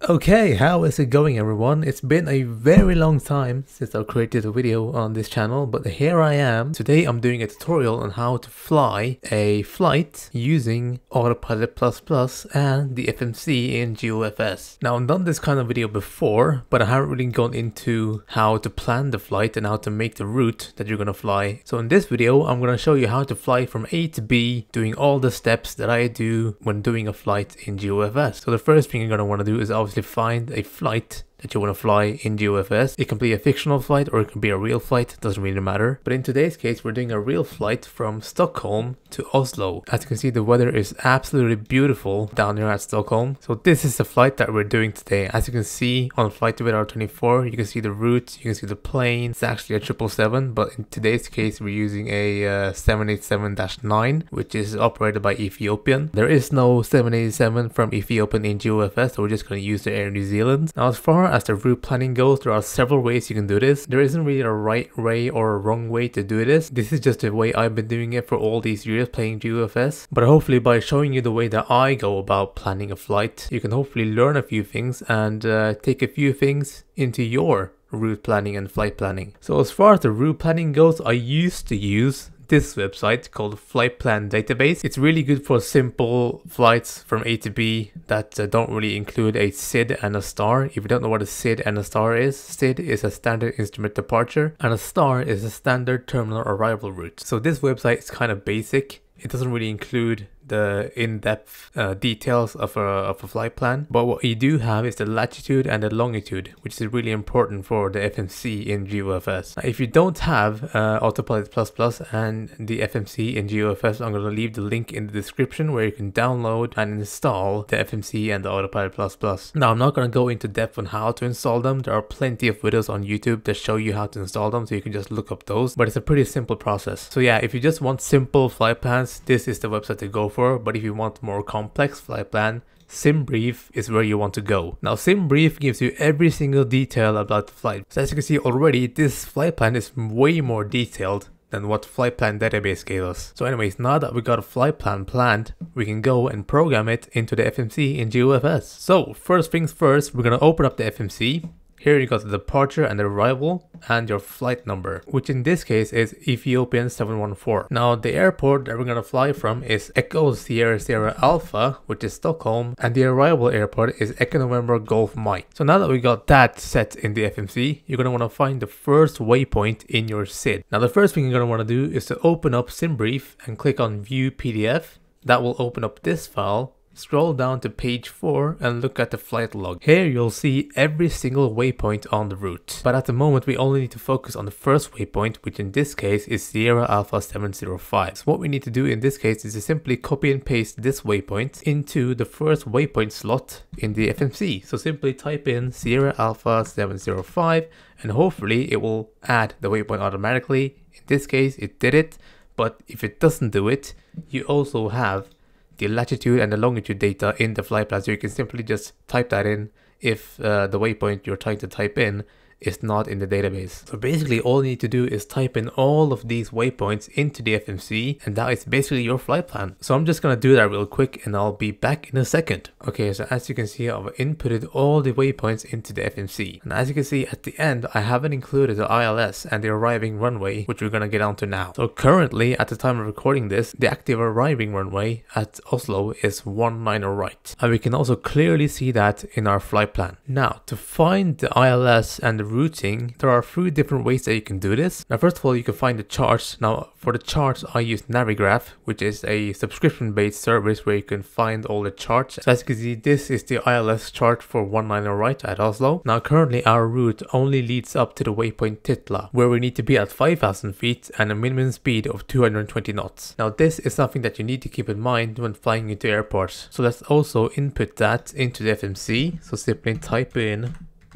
Okay, how is it going everyone? It's been a very long time since I've created a video on this channel, but here I am. Today I'm doing a tutorial on how to fly a flight using Autopilot++ and the FMC in GeoFS. Now I've done this kind of video before, but I haven't really gone into how to plan the flight and how to make the route that you're gonna fly. So in this video I'm gonna show you how to fly from A to B, doing all the steps that I do when doing a flight in GeoFS. So the first thing you're gonna want to do is obviously find a flight that you want to fly in GeoFS. It can be a fictional flight or it can be a real flight, it doesn't really matter. But in today's case, we're doing a real flight from Stockholm to Oslo. As you can see, the weather is absolutely beautiful down here at Stockholm. So this is the flight that we're doing today. As you can see on Flight Radar 24, you can see the route, you can see the plane. It's actually a 777, but in today's case, we're using a 787-9, which is operated by Ethiopian. There is no 787 from Ethiopian in GeoFS, so we're just going to use the Air New Zealand. Now, as far as the route planning goes, there are several ways you can do this. There isn't really a right way or a wrong way to do this. This is just the way I've been doing it for all these years playing GeoFS. But hopefully by showing you the way that I go about planning a flight, you can hopefully learn a few things and take a few things into your route planning and flight planning. So as far as the route planning goes, I used to use this website called Flight Plan Database. It's really good for simple flights from A to B that don't really include a SID and a star. If you don't know what a SID and a star is, SID is a standard instrument departure and a star is a standard terminal arrival route. So this website is kind of basic. It doesn't really include the in-depth details of a flight plan, but what you do have is the latitude and the longitude, which is really important for the FMC in GeoFS. Now, if you don't have Autopilot++ and the FMC in GeoFS, I'm going to leave the link in the description where you can download and install the FMC and the Autopilot++. Now I'm not going to go into depth on how to install them. There are plenty of videos on YouTube that show you how to install them, so you can just look up those, but it's a pretty simple process. So yeah, if you just want simple flight plans, this is the website to go for. But if you want more complex flight plan, SimBrief is where you want to go. Now SimBrief gives you every single detail about the flight. So as you can see already, this flight plan is way more detailed than what Flight Plan Database gave us. So anyways, now that we got a flight plan planned, we can go and program it into the FMC in GeoFS. So first things first, we're gonna open up the FMC. Here you got the departure and the arrival and your flight number, which in this case is Ethiopian 714. Now the airport that we're going to fly from is Echo Sierra Sierra Alpha, which is Stockholm, and the arrival airport is Echo November Golf Mike. So now that we got that set in the FMC, you're going to want to find the first waypoint in your SID. Now the first thing you're going to want to do is to open up SimBrief and click on View PDF. That will open up this file. Scroll down to page 4 and look at the flight log. Here you'll see every single waypoint on the route. But at the moment we only need to focus on the first waypoint, which in this case is Sierra Alpha 705. So what we need to do in this case is to simply copy and paste this waypoint into the first waypoint slot in the FMC. So simply type in Sierra Alpha 705 and hopefully it will add the waypoint automatically. In this case it did it, but if it doesn't do it, you also have the latitude and the longitude data in the flight plan, so you can simply just type that in if the waypoint you're trying to type in is not in the database. So basically all you need to do is type in all of these waypoints into the FMC and that is basically your flight plan. So I'm just gonna do that real quick and I'll be back in a second. Okay, so as you can see, I've inputted all the waypoints into the FMC. And as you can see at the end, I haven't included the ILS and the arriving runway, which we're gonna get onto now. So currently, at the time of recording this, the active arriving runway at Oslo is 19 right. And we can also clearly see that in our flight plan. Now, to find the ILS and the routing, there are 3 different ways that you can do this. Now first of all, you can find the charts. Now for the charts I use Navigraph, which is a subscription based service where you can find all the charts. So as you can see, this is the ILS chart for 19 right at Oslo. Now currently our route only leads up to the waypoint Titla, where we need to be at 5,000 feet and a minimum speed of 220 knots. Now this is something that you need to keep in mind when flying into airports. So let's also input that into the FMC. So simply type in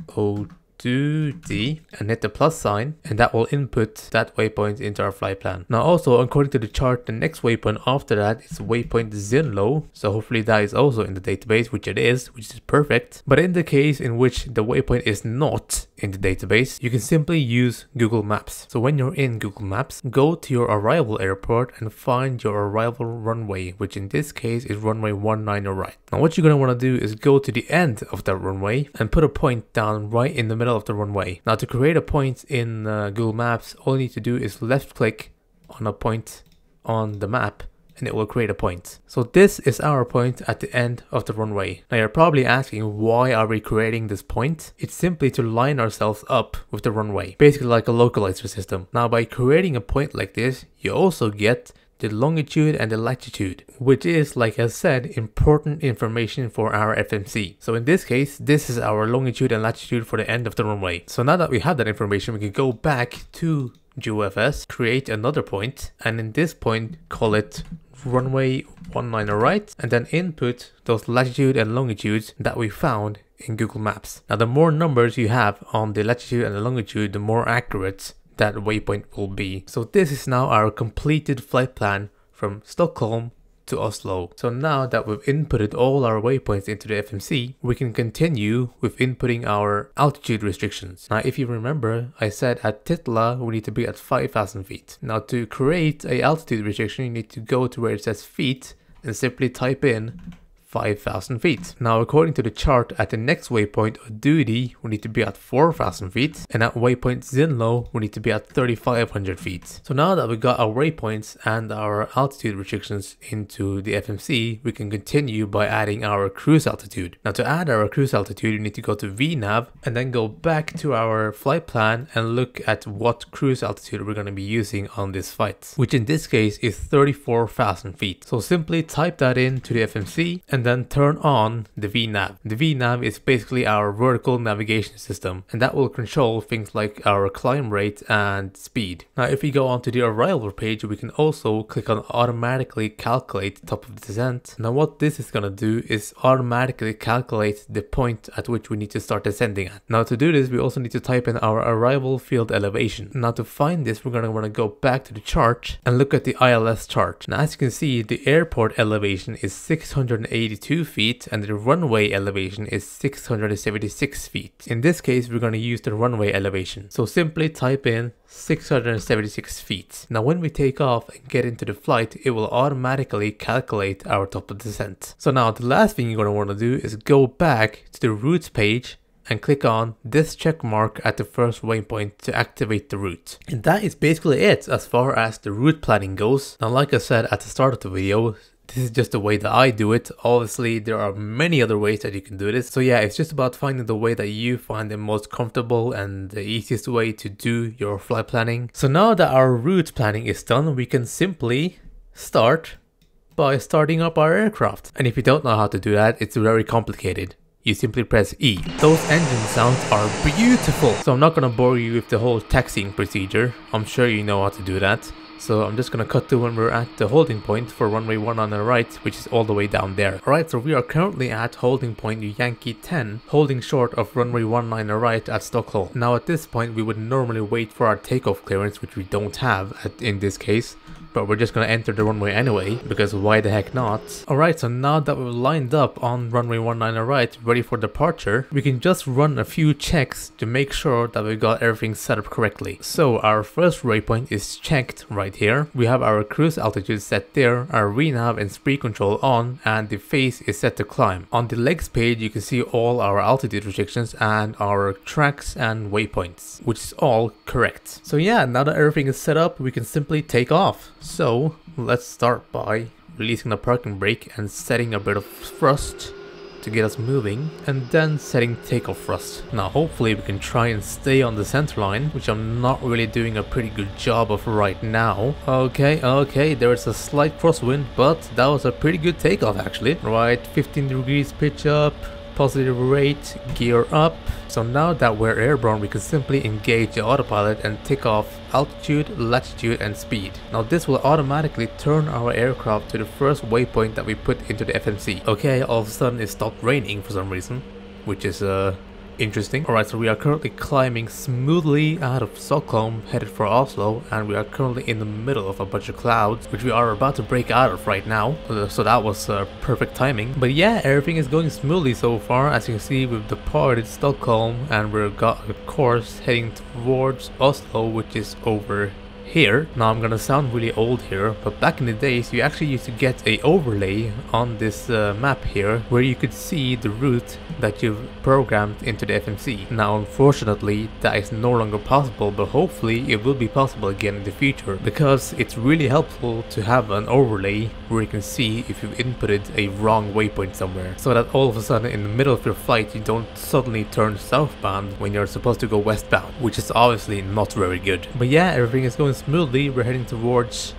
O2D and hit the plus sign, and that will input that waypoint into our flight plan. Now also, according to the chart, the next waypoint after that is waypoint Zinlo, so hopefully that is also in the database, which it is, which is perfect. But in the case in which the waypoint is not in the database, you can simply use Google Maps. So when you're in Google Maps, go to your arrival airport and find your arrival runway, which in this case is runway 19 right. Now what you're going to want to do is go to the end of that runway and put a point down right in the middle of the runway. Now to create a point in Google Maps, all you need to do is left click on a point on the map and it will create a point. So this is our point at the end of the runway. Now you're probably asking, why are we creating this point? It's simply to line ourselves up with the runway, basically like a localizer system. Now by creating a point like this, you also get the longitude and the latitude, which is, like I said, important information for our FMC. So in this case, this is our longitude and latitude for the end of the runway. So now that we have that information, we can go back to GeoFS, create another point, and in this point call it runway 19 right, and then input those latitude and longitudes that we found in Google Maps. Now the more numbers you have on the latitude and the longitude, the more accurate that waypoint will be. So this is now our completed flight plan from Stockholm to Oslo. So now that we've inputted all our waypoints into the FMC, we can continue with inputting our altitude restrictions. Now if you remember, I said at Titla we need to be at 5,000 feet. Now to create a altitude restriction, you need to go to where it says feet and simply type in 5,000 feet. Now according to the chart, at the next waypoint Ududi we need to be at 4,000 feet, and at waypoint Zinlo we need to be at 3,500 feet. So now that we got our waypoints and our altitude restrictions into the FMC, we can continue by adding our cruise altitude. Now to add our cruise altitude, you need to go to VNav and then go back to our flight plan and look at what cruise altitude we're going to be using on this flight, which in this case is 34,000 feet. So simply type that into the FMC and then turn on the VNav. The VNav is basically our vertical navigation system, and that will control things like our climb rate and speed. Now if we go onto the arrival page, we can also click on automatically calculate top of the descent. Now what this is going to do is automatically calculate the point at which we need to start descending at. Now to do this, we also need to type in our arrival field elevation. Now to find this, we're going to want to go back to the chart and look at the ILS chart. Now as you can see, the airport elevation is 682 feet and the runway elevation is 676 feet. In this case, we're going to use the runway elevation. So simply type in 676 feet. Now when we take off and get into the flight, it will automatically calculate our top of descent. So now the last thing you're going to want to do is go back to the routes page and click on this check mark at the first waypoint to activate the route. And that is basically it as far as the route planning goes. Now like I said at the start of the video, this is just the way that I do it. Obviously, there are many other ways that you can do this. So yeah, it's just about finding the way that you find the most comfortable and the easiest way to do your flight planning. So now that our route planning is done, we can simply start by starting up our aircraft. And if you don't know how to do that, it's very complicated. You simply press E. Those engine sounds are beautiful. So I'm not gonna bore you with the whole taxiing procedure. I'm sure you know how to do that. So I'm just gonna cut to when we're at the holding point for runway 1 on the right, which is all the way down there. Alright, so we are currently at holding point Yankee 10, holding short of runway 19 right at Stockholm. Now at this point we would normally wait for our takeoff clearance, which we don't have in this case. But we're just gonna enter the runway anyway, because why the heck not? Alright, so now that we're lined up on runway 19 right, ready for departure, we can just run a few checks to make sure that we got everything set up correctly. So our first waypoint is checked right here. We have our cruise altitude set there, our VNav and speed control on, and the phase is set to climb. On the legs page, you can see all our altitude restrictions and our tracks and waypoints, which is all correct. So yeah, now that everything is set up, we can simply take off. So let's start by releasing the parking brake and setting a bit of thrust to get us moving, and then setting takeoff thrust. Now hopefully we can try and stay on the center line, which I'm not really doing a pretty good job of right now. Okay, there is a slight crosswind, but that was a pretty good takeoff actually. Right, 15 degrees pitch up, positive rate, gear up. So now that we're airborne, we can simply engage the autopilot and take off altitude, latitude and speed. Now this will automatically turn our aircraft to the first waypoint that we put into the FMC. Okay, all of a sudden it stopped raining for some reason, which is interesting. Alright, so we are currently climbing smoothly out of Stockholm, headed for Oslo, and we are currently in the middle of a bunch of clouds, which we are about to break out of right now. So that was perfect timing. But yeah, everything is going smoothly so far. As you can see, we've departed Stockholm and we've got a course heading towards Oslo, which is over here. Now I'm gonna sound really old here, but back in the days you actually used to get a overlay on this map here where you could see the route that you've programmed into the FMC. Now unfortunately that is no longer possible, but hopefully it will be possible again in the future, because it's really helpful to have an overlay where you can see if you've inputted a wrong waypoint somewhere, so that all of a sudden in the middle of your flight you don't suddenly turn southbound when you're supposed to go westbound, which is obviously not very good. But yeah, everything is going smoothly. We're heading towards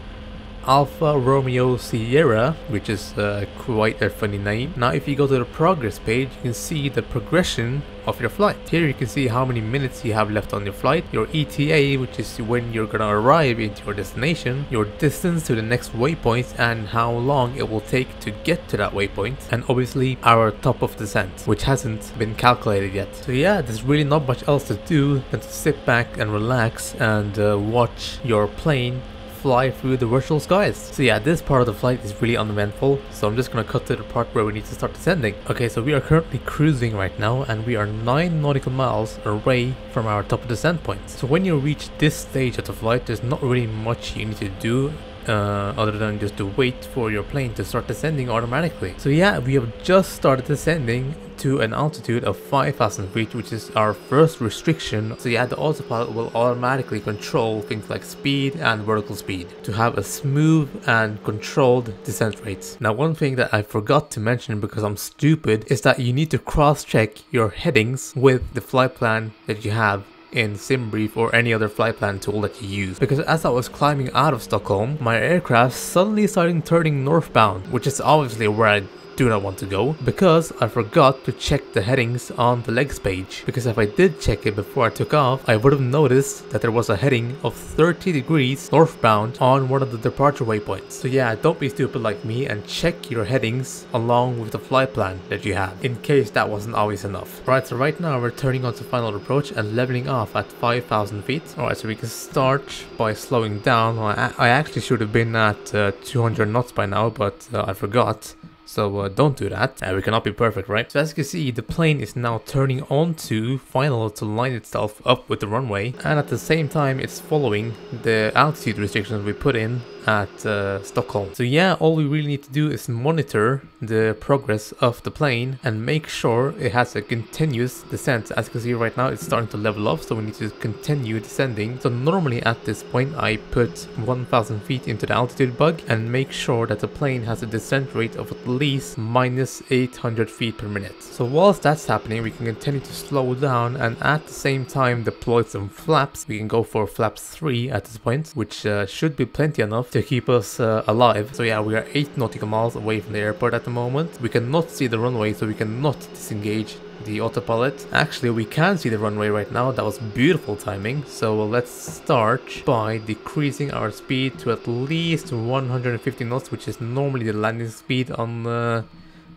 Alpha Romeo Sierra, which is quite a funny name. Now if you go to the progress page, you can see the progression of your flight. Here you can see how many minutes you have left on your flight, your ETA, which is when you're gonna arrive into your destination, your distance to the next waypoint, and how long it will take to get to that waypoint, and obviously our top of descent, which hasn't been calculated yet. So yeah, there's really not much else to do than to sit back and relax and watch your plane fly through the virtual skies. So yeah, this part of the flight is really uneventful, so I'm just gonna cut to the part where we need to start descending. Okay, so we are currently cruising right now and we are 9 nautical miles away from our top of descent point. So when you reach this stage of the flight, there's not really much you need to do other than just to wait for your plane to start descending automatically. So yeah, we have just started descending to an altitude of 5,000 feet, which is our first restriction. So yeah, the autopilot will automatically control things like speed and vertical speed to have a smooth and controlled descent rates. Now one thing that I forgot to mention because I'm stupid is that you need to cross-check your headings with the flight plan that you have in SimBrief or any other flight plan tool that you use, because as I was climbing out of Stockholm, my aircraft suddenly started turning northbound, which is obviously where I do not want to go, because I forgot to check the headings on the legs page. Because if I did check it before I took off, I would have noticed that there was a heading of 30 degrees northbound on one of the departure waypoints. So yeah, don't be stupid like me and check your headings along with the flight plan that you have, in case that wasn't always enough. Right, so right now we're turning on to final approach and leveling off at 5,000 feet. Alright, so we can start by slowing down. I actually should have been at 200 knots by now, but I forgot. So don't do that. We cannot be perfect, right? So as you can see, the plane is now turning onto final to line itself up with the runway, and at the same time it's following the altitude restrictions we put in at Stockholm. So yeah, all we really need to do is monitor the progress of the plane and make sure it has a continuous descent. As you can see right now, it's starting to level up, so we need to continue descending. So normally at this point I put 1,000 feet into the altitude bug and make sure that the plane has a descent rate of at least minus 800 feet per minute. So whilst that's happening, we can continue to slow down and at the same time deploy some flaps. We can go for flaps 3 at this point, which should be plenty enough to keep us alive. So yeah, we are 8 nautical miles away from the airport at the moment. We cannot see the runway, so we cannot disengage the autopilot. Actually, we can see the runway right now. That was beautiful timing. So let's start by decreasing our speed to at least 150 knots, which is normally the landing speed on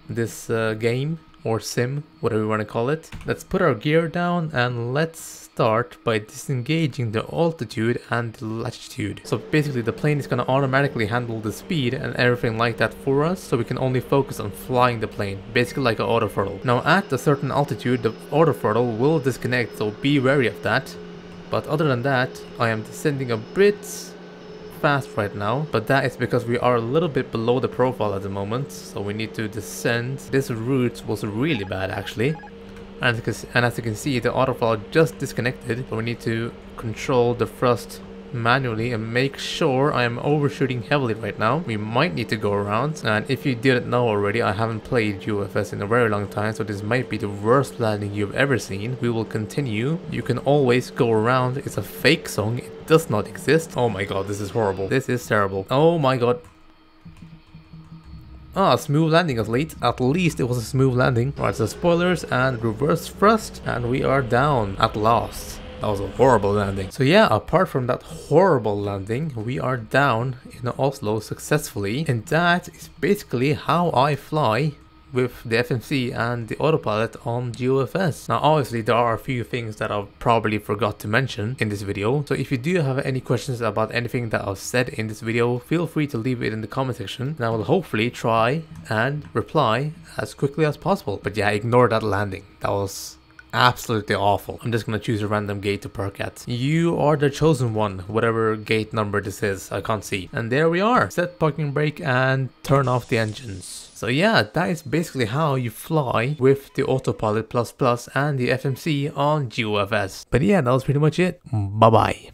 this game or sim, whatever you want to call it. Let's put our gear down and let's start by disengaging the altitude and the latitude. So basically the plane is going to automatically handle the speed and everything like that for us, so we can only focus on flying the plane, basically like an auto throttle. Now at a certain altitude the auto throttle will disconnect, so be wary of that. But other than that, I am descending a bit fast right now, but that is because we are a little bit below the profile at the moment, so we need to descend. This route was really bad actually, and as you can see, the autopilot just disconnected, so we need to control the thrust manually and make sure I am overshooting heavily right now. We might need to go around, and if you didn't know already, I haven't played GeoFS in a very long time, so this might be the worst landing you've ever seen. We will continue. You can always go around. It's a fake song. It does not exist. Oh my god, this is horrible. This is terrible. Oh my god. Ah, smooth landing at least. At least it was a smooth landing. Alright, so spoilers and reverse thrust, and we are down at last. That was a horrible landing. So yeah, apart from that horrible landing, we are down in Oslo successfully, and that is basically how I fly with the FMC and the autopilot on GeoFS. Now obviously there are a few things that I've probably forgot to mention in this video, so if you do have any questions about anything that I've said in this video, feel free to leave it in the comment section and I will hopefully try and reply as quickly as possible. But yeah, ignore that landing. That was absolutely awful. I'm just gonna choose a random gate to park at. You are the chosen one, whatever gate number this is, I can't see. And there we are. Set parking brake and turn off the engines. So yeah, that is basically how you fly with the Autopilot++ and the FMC on GeoFS. But yeah, that was pretty much it. Bye bye.